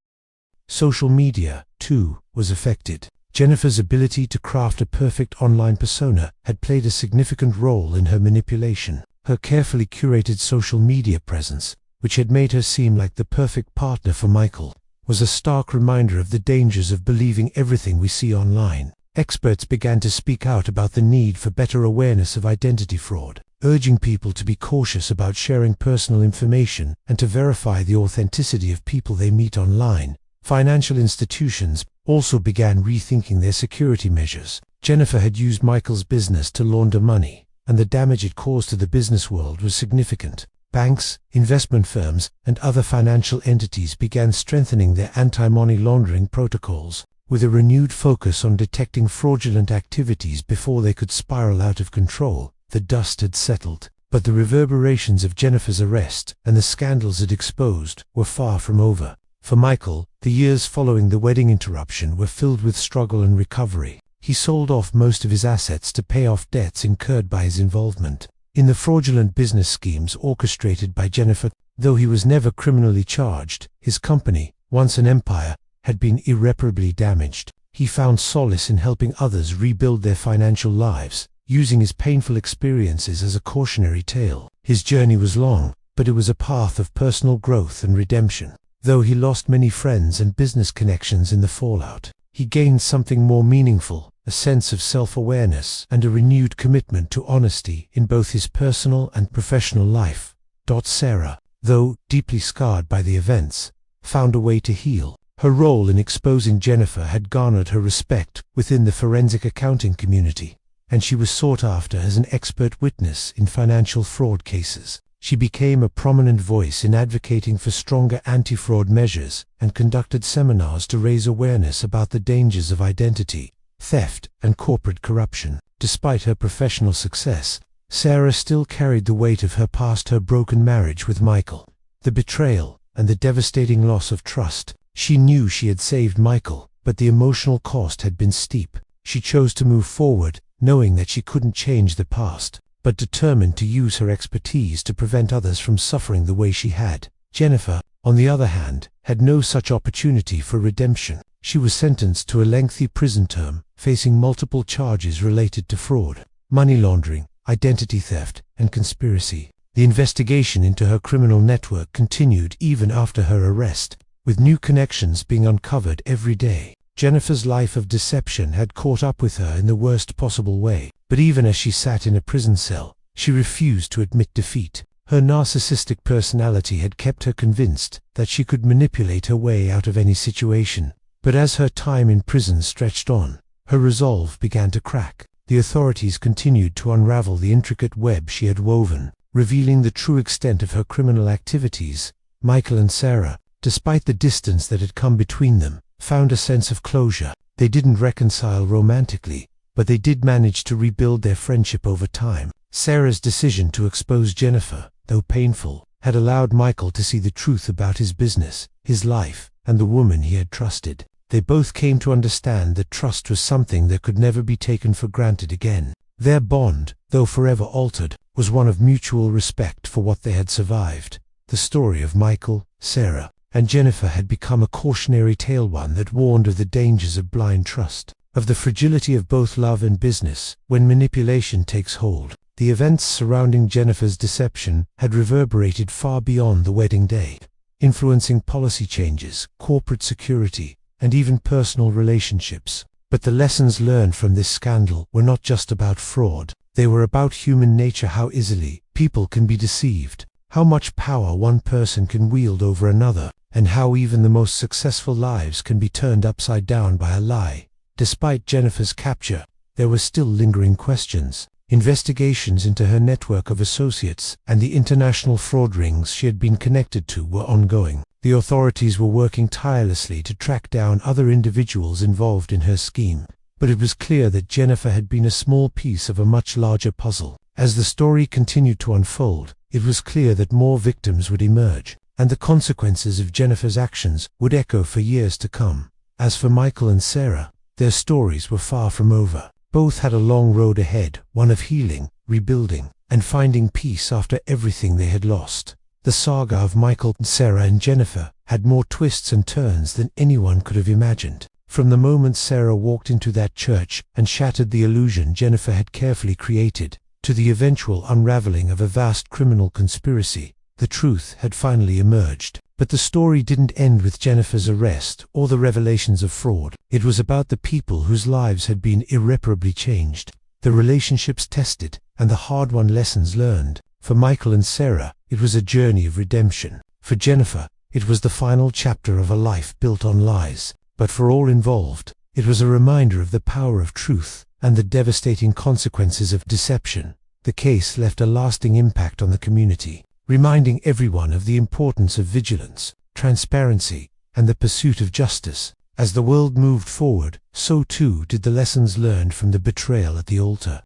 Social media, too, was affected. Jennifer's ability to craft a perfect online persona had played a significant role in her manipulation. Her carefully curated social media presence, which had made her seem like the perfect partner for Michael, was a stark reminder of the dangers of believing everything we see online. Experts began to speak out about the need for better awareness of identity fraud, urging people to be cautious about sharing personal information and to verify the authenticity of people they meet online. Financial institutions also began rethinking their security measures. Jennifer had used Michael's business to launder money, and the damage it caused to the business world was significant. Banks, investment firms, and other financial entities began strengthening their anti-money laundering protocols, with a renewed focus on detecting fraudulent activities before they could spiral out of control. The dust had settled, but the reverberations of Jennifer's arrest and the scandals it exposed were far from over. For Michael, the years following the wedding interruption were filled with struggle and recovery. He sold off most of his assets to pay off debts incurred by his involvement in the fraudulent business schemes orchestrated by Jennifer. Though he was never criminally charged, his company, once an empire, had been irreparably damaged. He found solace in helping others rebuild their financial lives, using his painful experiences as a cautionary tale. His journey was long, but it was a path of personal growth and redemption. Though he lost many friends and business connections in the fallout, he gained something more meaningful, a sense of self-awareness and a renewed commitment to honesty in both his personal and professional life. Sarah, though deeply scarred by the events, found a way to heal. Her role in exposing Jennifer had garnered her respect within the forensic accounting community, and she was sought after as an expert witness in financial fraud cases. She became a prominent voice in advocating for stronger anti-fraud measures and conducted seminars to raise awareness about the dangers of identity theft and corporate corruption. Despite her professional success, Sarah still carried the weight of her past, her broken marriage with Michael, the betrayal, and the devastating loss of trust. She knew she had saved Michael, but the emotional cost had been steep. She chose to move forward, knowing that she couldn't change the past, but determined to use her expertise to prevent others from suffering the way she had. Jennifer, on the other hand, had no such opportunity for redemption. She was sentenced to a lengthy prison term, facing multiple charges related to fraud, money laundering, identity theft, and conspiracy. The investigation into her criminal network continued even after her arrest, with new connections being uncovered every day. Jennifer's life of deception had caught up with her in the worst possible way, but even as she sat in a prison cell, she refused to admit defeat. Her narcissistic personality had kept her convinced that she could manipulate her way out of any situation. But as her time in prison stretched on, her resolve began to crack. The authorities continued to unravel the intricate web she had woven, revealing the true extent of her criminal activities. Michael and Sarah, despite the distance that had come between them, found a sense of closure. They didn't reconcile romantically, but they did manage to rebuild their friendship over time. Sarah's decision to expose Jennifer, though painful, had allowed Michael to see the truth about his business, his life, and the woman he had trusted. They both came to understand that trust was something that could never be taken for granted again. Their bond, though forever altered, was one of mutual respect for what they had survived. The story of Michael, Sarah, and Jennifer had become a cautionary tale, one that warned of the dangers of blind trust, of the fragility of both love and business when manipulation takes hold. The events surrounding Jennifer's deception had reverberated far beyond the wedding day, influencing policy changes, corporate security, and even personal relationships. But the lessons learned from this scandal were not just about fraud. They were about human nature, how easily people can be deceived, how much power one person can wield over another, and how even the most successful lives can be turned upside down by a lie. Despite Jennifer's capture, there were still lingering questions. Investigations into her network of associates and the international fraud rings she had been connected to were ongoing. The authorities were working tirelessly to track down other individuals involved in her scheme, but it was clear that Jennifer had been a small piece of a much larger puzzle. As the story continued to unfold, it was clear that more victims would emerge, and the consequences of Jennifer's actions would echo for years to come. As for Michael and Sarah, their stories were far from over. Both had a long road ahead, one of healing, rebuilding, and finding peace after everything they had lost. The saga of Michael, Sarah, and Jennifer had more twists and turns than anyone could have imagined. From the moment Sarah walked into that church and shattered the illusion Jennifer had carefully created, to the eventual unraveling of a vast criminal conspiracy, the truth had finally emerged. But the story didn't end with Jennifer's arrest or the revelations of fraud. It was about the people whose lives had been irreparably changed, the relationships tested, and the hard-won lessons learned. For Michael and Sarah, it was a journey of redemption. For Jennifer, it was the final chapter of a life built on lies. But for all involved, it was a reminder of the power of truth and the devastating consequences of deception. The case left a lasting impact on the community, reminding everyone of the importance of vigilance, transparency, and the pursuit of justice. As the world moved forward, so too did the lessons learned from the betrayal at the altar.